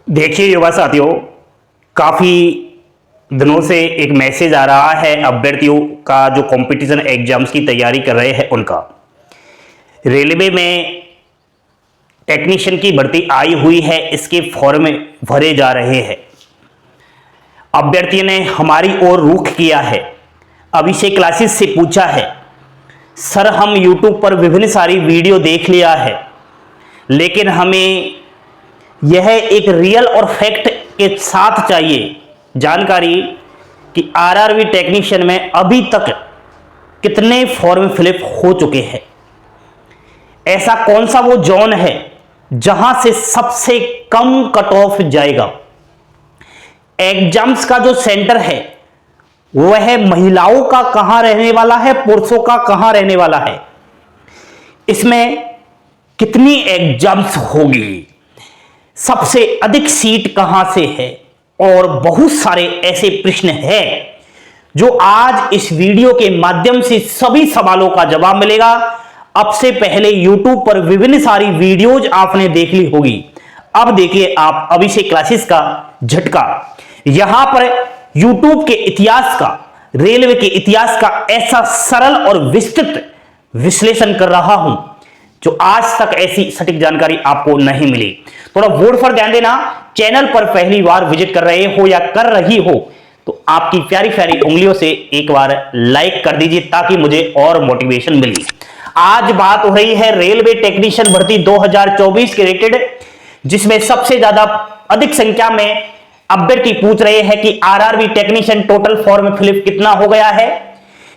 देखिए युवा साथियों, काफ़ी दिनों से एक मैसेज आ रहा है अभ्यर्थियों का जो कंपटीशन एग्जाम्स की तैयारी कर रहे हैं उनका। रेलवे में टेक्नीशियन की भर्ती आई हुई है, इसके फॉर्म भरे जा रहे हैं। अभ्यर्थी ने हमारी ओर रुख किया है, अभिषेक क्लासेस से पूछा है, सर हम यूट्यूब पर विभिन्न सारी वीडियो देख लिया है, लेकिन हमें यह एक रियल और फैक्ट के साथ चाहिए जानकारी कि आरआरबी टेक्नीशियन में अभी तक कितने फॉर्म फिलअप हो चुके हैं। ऐसा कौन सा वो जोन है जहां से सबसे कम कट ऑफ जाएगा। एग्जाम्स का जो सेंटर है वह महिलाओं का कहां रहने वाला है, पुरुषों का कहां रहने वाला है, इसमें कितनी एग्जाम्स होगी, सबसे अधिक सीट कहां से है, और बहुत सारे ऐसे प्रश्न हैं जो आज इस वीडियो के माध्यम से सभी सवालों का जवाब मिलेगा। अब से पहले YouTube पर विभिन्न सारी वीडियोज आपने देख ली होगी, अब देखिए आप अभिषेक क्लासेस का झटका। यहां पर YouTube के इतिहास का, रेलवे के इतिहास का ऐसा सरल और विस्तृत विश्लेषण कर रहा हूं जो आज तक ऐसी सटीक जानकारी आपको नहीं मिली। थोड़ा बोर्ड पर ध्यान देना, चैनल पर पहली बार विजिट कर रहे हो या कर रही हो तो आपकी प्यारी प्यारी उंगलियों से एक बार लाइक कर दीजिए ताकि मुझे और मोटिवेशन मिले। आज बात हो रही है रेलवे टेक्नीशियन भर्ती 2024 के रिलेटेड, जिसमें सबसे ज्यादा अधिक संख्या में अभ्यर्थी पूछ रहे हैं कि RRB technician total form fill up कितना हो गया है,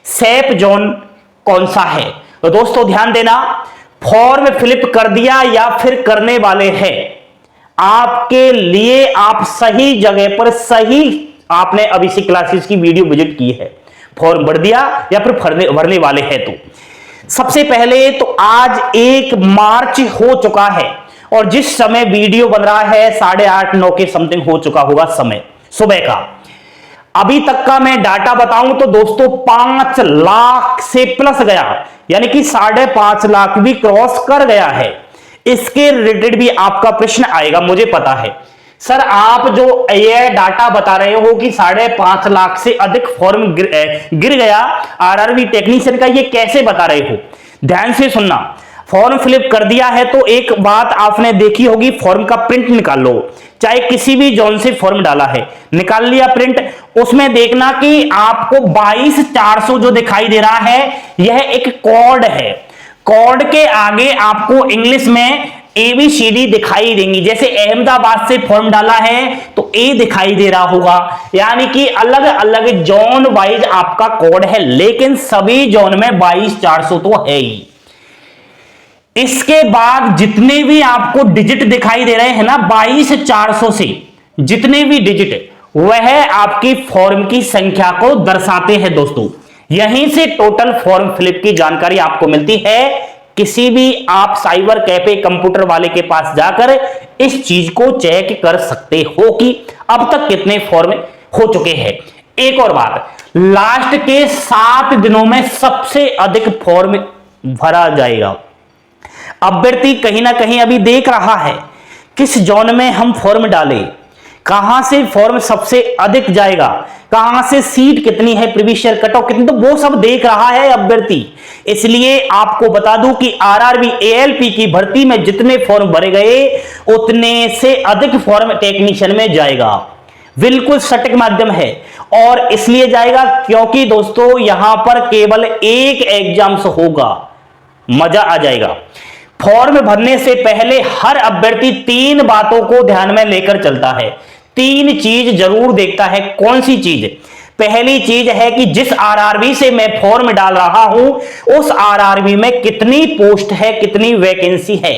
सेफ जोन कौन सा है। तो दोस्तों ध्यान देना, फॉर्म फिलअप कर दिया या फिर करने वाले हैं, आपके लिए आप सही जगह पर सही आपने अभिषेक क्लासेस की वीडियो विजिट की है। फॉर्म भर दिया या फिर भरने वाले हैं तो सबसे पहले तो आज 1 मार्च हो चुका है और जिस समय वीडियो बन रहा है 8:30-9 के समथिंग हो चुका होगा समय सुबह का। अभी तक का मैं डाटा बताऊं तो दोस्तों 5 लाख से प्लस गया, यानी कि 5.5 लाख भी क्रॉस कर गया है। इसके रिलेटेड भी आपका प्रश्न आएगा, मुझे पता है सर आप जो ये डाटा बता रहे हो कि 5.5 लाख से अधिक फॉर्म गिर गया आरआरबी टेक्नीशियन का, ये कैसे बता रहे हो। ध्यान से सुनना, फॉर्म फिलअप कर दिया है तो एक बात आपने देखी होगी, फॉर्म का प्रिंट निकाल लो, चाहे किसी भी जोन से फॉर्म डाला है निकाल लिया प्रिंट, उसमें देखना कि आपको 22,400 जो दिखाई दे रहा है यह एक कोड है। कोड के आगे आपको इंग्लिश में ABCD दिखाई देंगी। जैसे अहमदाबाद से फॉर्म डाला है तो A दिखाई दे रहा होगा, यानी कि अलग अलग जोन वाइज आपका कोड है, लेकिन सभी जोन में 22,400 तो है ही। इसके बाद जितने भी आपको डिजिट दिखाई दे रहे हैं ना 22,400 से जितने भी डिजिट, वह आपकी फॉर्म की संख्या को दर्शाते हैं दोस्तों। यहीं से टोटल फॉर्म फिलअप की जानकारी आपको मिलती है। किसी भी आप साइबर कैफे कंप्यूटर वाले के पास जाकर इस चीज को चेक कर सकते हो कि अब तक कितने फॉर्म हो चुके हैं। एक और बात, लास्ट के 7 दिनों में सबसे अधिक फॉर्म भरा जाएगा। अभ्यर्थी कहीं ना कहीं अभी देख रहा है किस जोन में हम फॉर्म डालें, कहां से फॉर्म सबसे अधिक जाएगा, कहां से सीट कितनी है, प्रीवियस ईयर कट ऑफ कितनी, तो वो सब देख रहा है अभ्यर्थी। इसलिए आपको बता दूं कि आरआरबी एएलपी की भर्ती में जितने फॉर्म भरे गए उतने से अधिक फॉर्म टेक्नीशियन में जाएगा। बिल्कुल सटीक माध्यम है और इसलिए जाएगा क्योंकि दोस्तों यहां पर केवल एक एग्जाम्स होगा, मजा आ जाएगा। फॉर्म भरने से पहले हर अभ्यर्थी 3 बातों को ध्यान में लेकर चलता है, 3 चीज जरूर देखता है। कौन सी चीज? पहली चीज है कि जिस आरआरबी से मैं फॉर्म डाल रहा हूं उस आरआरबी में कितनी पोस्ट है, कितनी वैकेंसी है।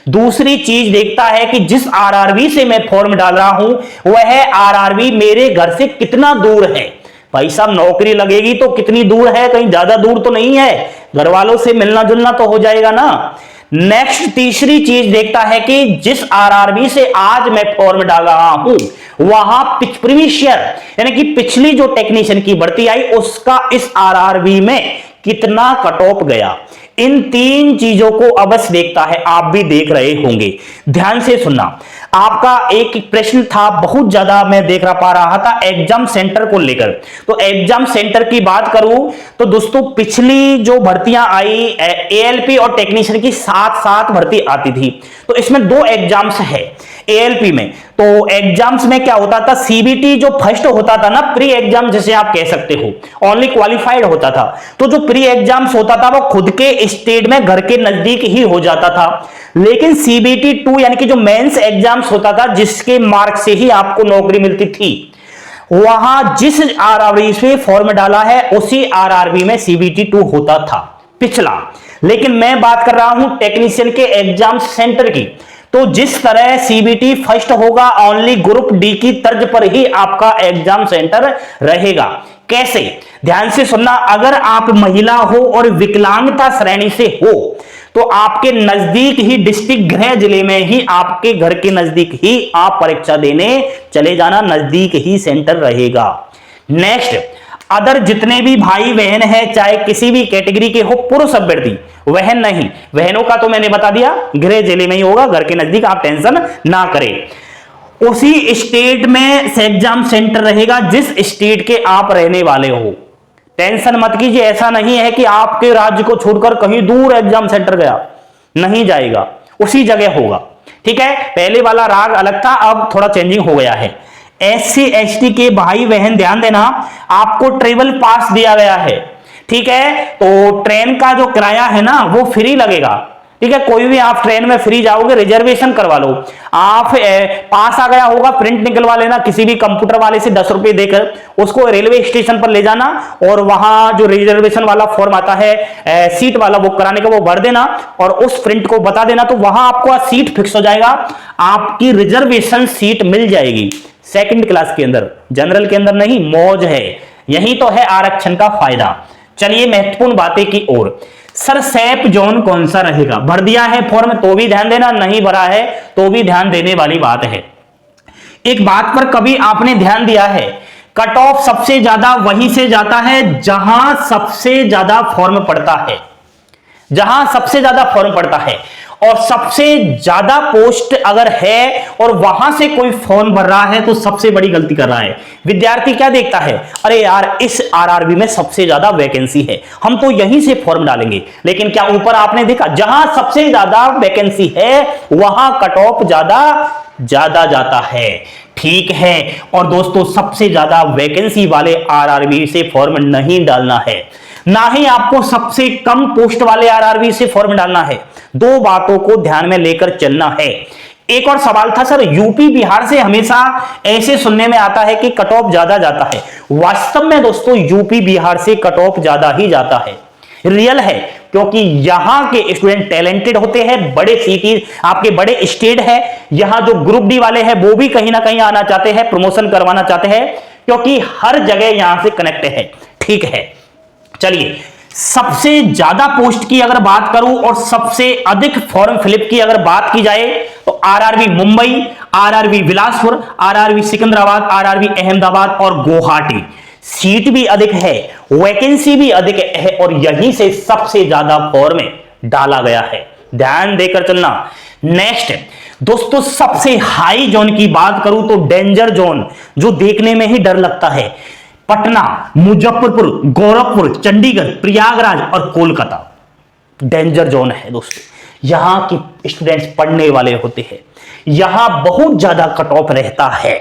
दूसरी चीज देखता है कि जिस आरआरबी से मैं फॉर्म डाल रहा हूं वह आरआरबी मेरे घर से कितना दूर है। भाई साहब नौकरी लगेगी तो कितनी दूर है, कहीं ज्यादा दूर तो नहीं है, घर वालों से मिलना जुलना तो हो जाएगा ना। नेक्स्ट तीसरी चीज देखता है कि जिस आरआरबी से आज मैं फॉर्म डाल रहा हूं वहां प्रीवियस ईयर यानी कि पिछली जो टेक्नीशियन की भर्ती आई उसका इस आरआरबी में कितना कट ऑफ गया। इन तीन चीजों को अवश्य देखता है, आप भी देख रहे होंगे। ध्यान से सुनना, आपका एक प्रश्न था बहुत ज्यादा मैं देख पा रहा था एग्जाम सेंटर को लेकर। तो एग्जाम सेंटर की बात करूं तो दोस्तों पिछली जो भर्तियां आई एएलपी और टेक्नीशियन की साथ साथ भर्ती आती थी। तो इसमें दो एग्जाम्स है एएलपी में। तो एग्जाम्स में क्या होता था, सीबीटी जो फर्स्ट होता था ना, प्री एग्जाम जिसे आप कह सकते हो, ओनली क्वालिफाइड होता था। तो जो प्री एग्जाम्स होता था वो खुद के स्टेट में घर के नजदीक ही हो जाता था। लेकिन सीबीटी 2 यानी कि जो मेंस एग्जाम्स होता था जिसके मार्क से ही आपको नौकरी मिलती थी, वहां जिस आरआरबी में फॉर्म डाला है उसी आरआरबी में सीबीटी 2 होता था पिछला। लेकिन मैं बात कर रहा हूं टेक्नीशियन के एग्जाम सेंटर की। तो जिस तरह सीबीटी फर्स्ट होगा, ओनली ग्रुप डी की तर्ज पर ही आपका एग्जाम सेंटर रहेगा। कैसे, ध्यान से सुनना, अगर आप महिला हो और विकलांगता श्रेणी से हो तो आपके नजदीक ही डिस्ट्रिक्ट गृह जिले में ही, आपके घर के नजदीक ही आप परीक्षा देने चले जाना, नजदीक ही सेंटर रहेगा। नेक्स्ट, अदर जितने भी भाई बहन है चाहे किसी भी कैटेगरी के हो, पुरुष अभ्यर्थी, बहन नहीं, बहनों का तो मैंने बता दिया गृह जिले में ही होगा, घर के नजदीक, आप टेंशन ना करें। उसी स्टेट में एग्जाम सेंटर रहेगा जिस स्टेट के आप रहने वाले हो। टेंशन मत कीजिए, ऐसा नहीं है कि आपके राज्य को छोड़कर कहीं दूर एग्जाम सेंटर गया, नहीं जाएगा, उसी जगह होगा। ठीक है, पहले वाला राग अलग था, अब थोड़ा चेंजिंग हो गया है। एससी एसटी के भाई बहन ध्यान देना, आपको ट्रेवल पास दिया गया है। ठीक है, तो ट्रेन का जो किराया है ना वो फ्री लगेगा। ठीक है, कोई भी आप ट्रेन में फ्री जाओगे, रिजर्वेशन करवा लो। आप पास आ गया होगा, प्रिंट निकलवा लेना किसी भी कंप्यूटर वाले से 10 रुपए देकर, उसको रेलवे स्टेशन पर ले जाना और वहां जो रिजर्वेशन वाला फॉर्म आता है सीट वाला बुक कराने का, वो भर देना और उस प्रिंट को बता देना, तो वहां आपको सीट फिक्स हो जाएगा, आपकी रिजर्वेशन सीट मिल जाएगी सेकंड क्लास के अंदर, जनरल के अंदर नहीं। मौज है, यही तो है आरक्षण का फायदा। चलिए महत्वपूर्ण बातें की ओर। सर सैप जोन कौन सा रहेगा, भर दिया है फॉर्म तो भी ध्यान देना, नहीं भरा है तो भी ध्यान देने वाली बात है। एक बात पर कभी आपने ध्यान दिया है, कट ऑफ सबसे ज्यादा वहीं से जाता है जहां सबसे ज्यादा फॉर्म पड़ता है, जहां सबसे ज्यादा फॉर्म पड़ता है। और सबसे ज्यादा पोस्ट अगर है और वहां से कोई फॉर्म भर रहा है तो सबसे बड़ी गलती कर रहा है। विद्यार्थी क्या देखता है, अरे यार इस आरआरबी में सबसे ज्यादा वैकेंसी है, हम तो यहीं से फॉर्म डालेंगे। लेकिन क्या ऊपर आपने देखा, जहां सबसे ज्यादा वैकेंसी है वहां कट ऑफ ज्यादा जाता है। ठीक है, और दोस्तों सबसे ज्यादा वैकेंसी वाले आरआरबी से फॉर्म नहीं डालना है, ना ही आपको सबसे कम पोस्ट वाले आरआरबी से फॉर्म डालना है। दो बातों को ध्यान में लेकर चलना है। एक और सवाल था सर, यूपी बिहार से हमेशा ऐसे सुनने में आता है कि कट ऑफ ज्यादा जाता है। वास्तव में दोस्तों यूपी बिहार से कट ऑफ ज्यादा ही जाता है, रियल है, क्योंकि यहां के स्टूडेंट टैलेंटेड होते हैं, बड़े सिटी आपके बड़े स्टेट है, यहां जो ग्रुप डी वाले हैं वो भी कहीं ना कहीं आना चाहते हैं, प्रमोशन करवाना चाहते हैं, क्योंकि हर जगह यहां से कनेक्ट है। ठीक है, चलिए सबसे ज्यादा पोस्ट की अगर बात करूं और सबसे अधिक फॉर्म फिलअप की अगर बात की जाए तो RRB Mumbai, RRB Bilaspur, RRB Secunderabad, RRB Ahmedabad और गुवाहाटी। सीट भी अधिक है, वैकेंसी भी अधिक है और यहीं से सबसे ज्यादा फॉर्म डाला गया है, ध्यान देकर चलना। नेक्स्ट दोस्तों, सबसे हाई जोन की बात करूं तो डेंजर जोन, जो देखने में ही डर लगता है, पटना, मुजफ्फरपुर, गोरखपुर, चंडीगढ़, प्रयागराज और कोलकाता डेंजर जोन है दोस्तों। यहां के स्टूडेंट्स पढ़ने वाले होते हैं, यहां बहुत ज्यादा कट ऑफ रहता है,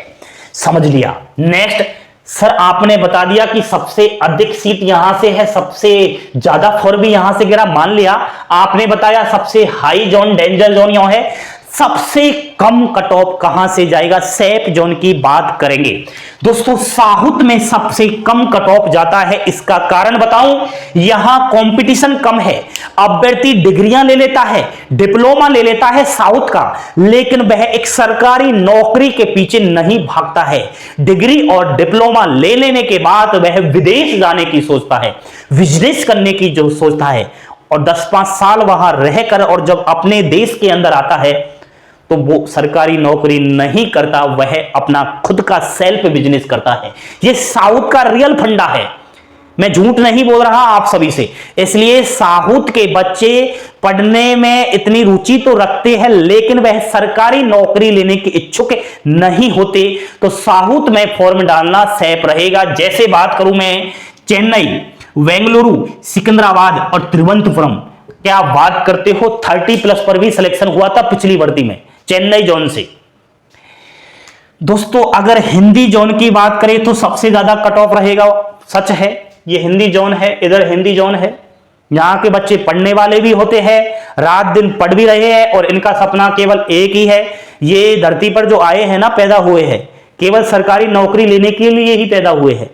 समझ लिया। नेक्स्ट सर आपने बता दिया कि सबसे अधिक सीट यहां से है, सबसे ज्यादा फॉर्म भी यहां से गिरा, मान लिया। आपने बताया सबसे हाई जोन डेंजर जोन यहां है, सबसे कम कट ऑफ कहां से जाएगा, सैप जोन की बात करेंगे दोस्तों। साउथ में सबसे कम कट ऑफ जाता है, इसका कारण बताऊं, यहां कंपटीशन कम है, अभ्यर्थी डिग्रियां ले लेता है, डिप्लोमा ले लेता है साउथ का, लेकिन वह एक सरकारी नौकरी के पीछे नहीं भागता है। डिग्री और डिप्लोमा ले लेने के बाद वह विदेश जाने की सोचता है, बिजनेस करने की जो सोचता है, और 10-5 साल वहां रहकर और जब अपने देश के अंदर आता है तो वो सरकारी नौकरी नहीं करता, वह अपना खुद का सेल्फ बिजनेस करता है। ये साउथ का रियल फंडा है, मैं झूठ नहीं बोल रहा आप सभी से। इसलिए साहूत के बच्चे पढ़ने में इतनी रुचि तो रखते हैं, लेकिन वह सरकारी नौकरी लेने के इच्छुक नहीं होते, तो साहूत में फॉर्म डालना सेफ रहेगा। जैसे बात करूं मैं चेन्नई, बेंगलुरु, सिकंदराबाद और तिरुवनंतपुरम, क्या आप बात करते हो 30+ पर भी सिलेक्शन हुआ था पिछली भर्ती में चेन्नई जोन से। दोस्तों अगर हिंदी जोन की बात करें तो सबसे ज्यादा कट ऑफ रहेगा, सच है, ये हिंदी जोन है, इधर हिंदी जोन है। यहां के बच्चे पढ़ने वाले भी होते हैं, रात दिन पढ़ भी रहे हैं, और इनका सपना केवल एक ही है, ये धरती पर जो आए हैं ना, पैदा हुए हैं, केवल सरकारी नौकरी लेने के लिए ही पैदा हुए हैं,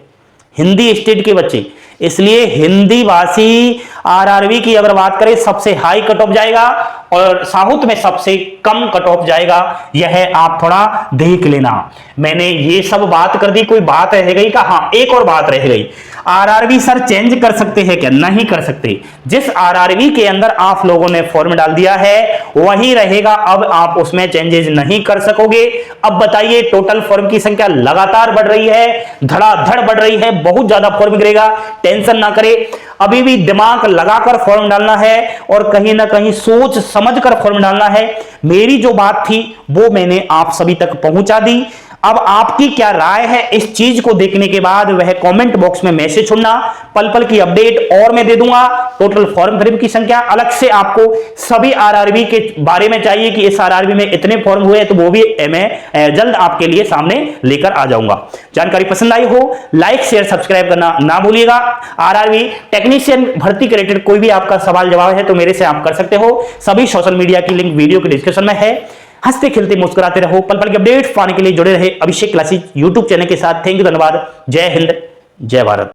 हिंदी स्टेट के बच्चे। इसलिए हिंदी भाषी आरआरबी की अगर बात करें सबसे हाई कट ऑफ जाएगा, और साउथ में सबसे कम कट ऑफ जाएगा, यह आप थोड़ा देख लेना। मैंने ये सब बात कर दी, कोई बात रह गई क्या? हाँ, एक और बात रह गई, आरआरबी सर चेंज कर सकते हैं क्या? नहीं कर सकते। जिस आरआरबी के अंदर आप लोगों ने फॉर्म डाल दिया है वही रहेगा, अब आप उसमें चेंजेस नहीं कर सकोगे। अब बताइए, टोटल फॉर्म की संख्या लगातार बढ़ रही है, धड़ाधड़ बढ़ रही है, बहुत ज्यादा फॉर्म गिरेगा, टेंशन ना करें। अभी भी दिमाग लगाकर फॉर्म डालना है और कहीं ना कहीं सोच समझकर फॉर्म डालना है। मेरी जो बात थी वो मैंने आप सभी तक पहुंचा दी। अब आपकी क्या राय है इस चीज को देखने के बाद, वह कमेंट बॉक्स में मैसेज छोड़ना, पल पल की अपडेट और मैं दे दूंगा। टोटल फॉर्म भरने की संख्या अलग से आपको सभी आरआरबी के बारे में चाहिए कि इस आरआरबी में इतने फॉर्म हुए, तो वो भी मैं जल्द आपके लिए सामने लेकर आ जाऊंगा। जानकारी पसंद आई हो लाइक शेयर सब्सक्राइब करना ना भूलिएगा। आरआरबी टेक्नीशियन भर्ती के रिलेटेड कोई भी आपका सवाल जवाब है तो मेरे से आप कर सकते हो। सभी सोशल मीडिया की लिंक वीडियो के डिस्क्रिप्शन में है। हंसते खेलते मुस्कुराते रहो, पल पल के अपडेट पाने के लिए जुड़े रहे अभिषेक क्लासेस यूट्यूब चैनल के साथ। थैंक यू, धन्यवाद। जय हिंद, जय भारत।